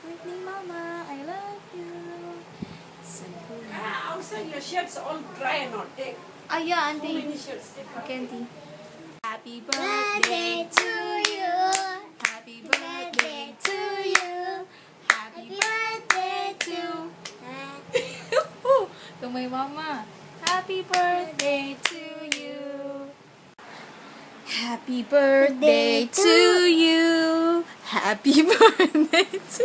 birthday, Mama. I love you. So good. Outside your shirts all dry and not take. Yeah, So Auntie. many shirts take out. Okay, Auntie. Happy birthday to you. Happy birthday to you. Happy birthday to to my mama. Happy birthday to you. Happy birthday to you. Happy birthday to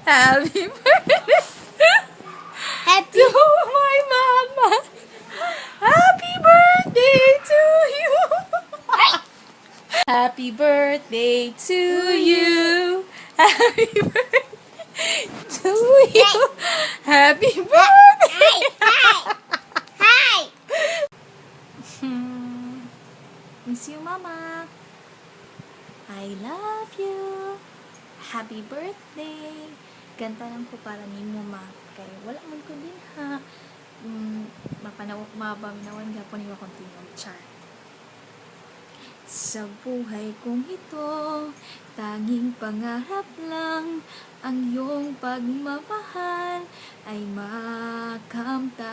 Happy birthday to my mama. Happy birthday to you. Happy birthday to you. Happy birthday to you. Happy birthday. Miss you, Mama. I love you. Happy birthday. Ganta lang ko para ni mo, ma. Kaya wala man ko din, ha. Mapaminawan gapon niyo akong tingog. Char. Sa buhay kong ito, tanging pangarap lang ang iyong pagmamahal ay makamtan.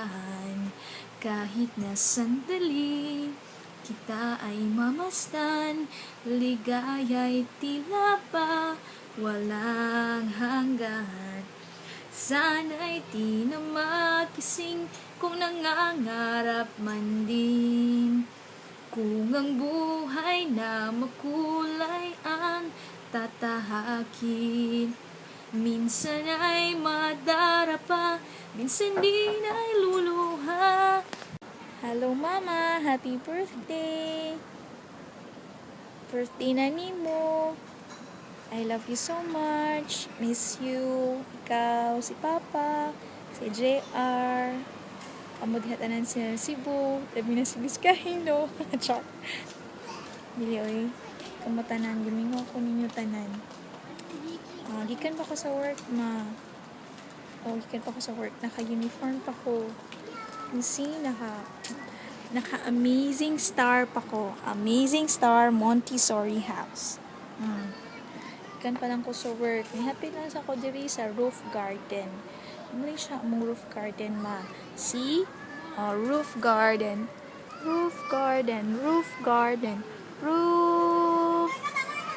Kahit na sandali, kita ay mamasdan, ligaya'y tila ba walang hanggan. Sana'y di na magising kung nangangarap man din. Kung ang buhay na makulay ang tatahakin. Minsan ay madarapa, minsan din ay luluha. Hello, Mama. Happy birthday. Birthday na Nemo. I love you so much. Miss you. Ikaw, si Papa, si JR. Kamudhatanan si Cebu. Tabi na si Vizcaino. Char. Dili, oy. Kamutanan. Gumingo ako ninyo tanan. Gikan pa ko sa work, ma. Gikan pa ko sa work. Naka-uniform pa ko. See, naka-amazing star pa ko. Amazing Star Montessori House. Ikan pa lang ko sa work. Happy lang sa ko diri sa roof garden. Muli siya mong roof garden, ma. See? Roof garden. Roof garden. Roof garden. Roof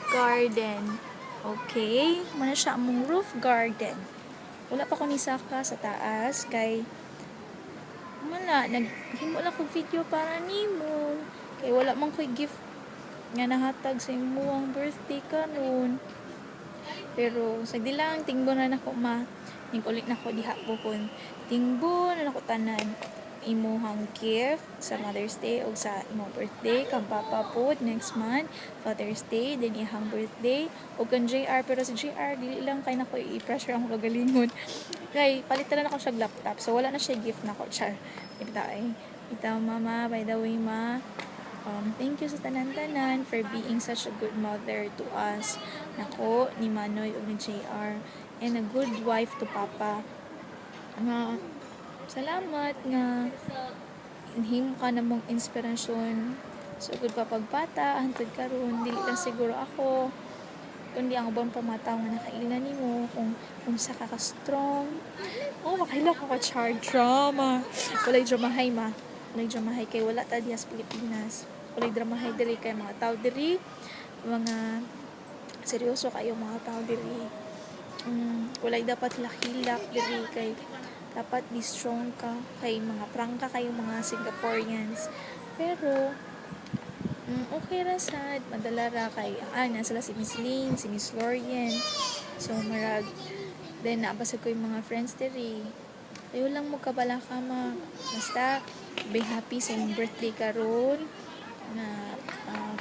garden. Okay? Muna siya mong roof garden. Wala pa ko ni Saka sa taas. Kay wala, naghimo lang ko video para nimo. Kay wala man ko'y gift nga nahatag sa imuang birthday karon. Pero sagdi lang tingbo na nako, ma. Ning ulit nako diha bukon. Tingbo na nako tanan imuhang gift sa Mother's Day o sa imong birthday kang Papa pod next month Father's Day then ihang birthday o kan JR. Pero si JR dili lang kay nako i-pressure ang kagalingon. Kay palitan na ako siya laptop so wala na siya gift nako, char. Itaw, Mama, by the way, ma, thank you sa tanan-tanan for being such a good mother to us. Nako, ni Manoy o ni JR. And a good wife to Papa. Nga, salamat nga inhimo ka na mong inspirasyon. So, good pa pagbata, hantod karon dili lang siguro ako. Kundi ang ubang pamataw nga nakailan nimo kung sa ka strong. Makaila ka ka-char drama. Walay dramahay, ma. Walay dramahay kay wala ta diha sa Pilipinas. Walay dramahay diri kay mga tao diri. Mga seryoso kayo mga tao diri. Walay dapat hilak diri kay dapat be strong ka kay mga prangka kayo mga Singaporeans. Pero okay ra sad, madala ra kay ana sila si Miss Lynn, si Miss Lorian. So marag then nabasa ko yung mga friends diri. Ayo lang mo kabala ka, ma. Basta be happy sa imong birthday karon. Na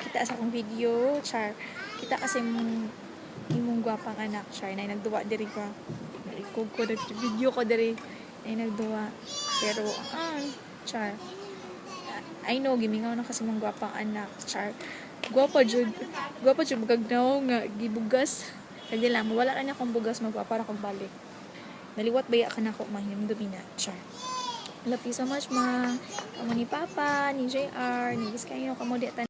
kita sa akong video, char. Kita kasi imong gwapang anak, char. Na nagduwa diri ka. Ikog ko na video ko diri ay nagduwa. Pero char. I know, gimingaw na kasi mong gwapang anak, char. Gwapa jud magagnaw nga gibugas. Kaya lang, wala na akong bugas magpapara kong balik. Naliwat baya ka na ako, mahinim domina. Char. Love you so much, ma. Kamo ni Papa, ni JR, ni Vizcaino, kamo di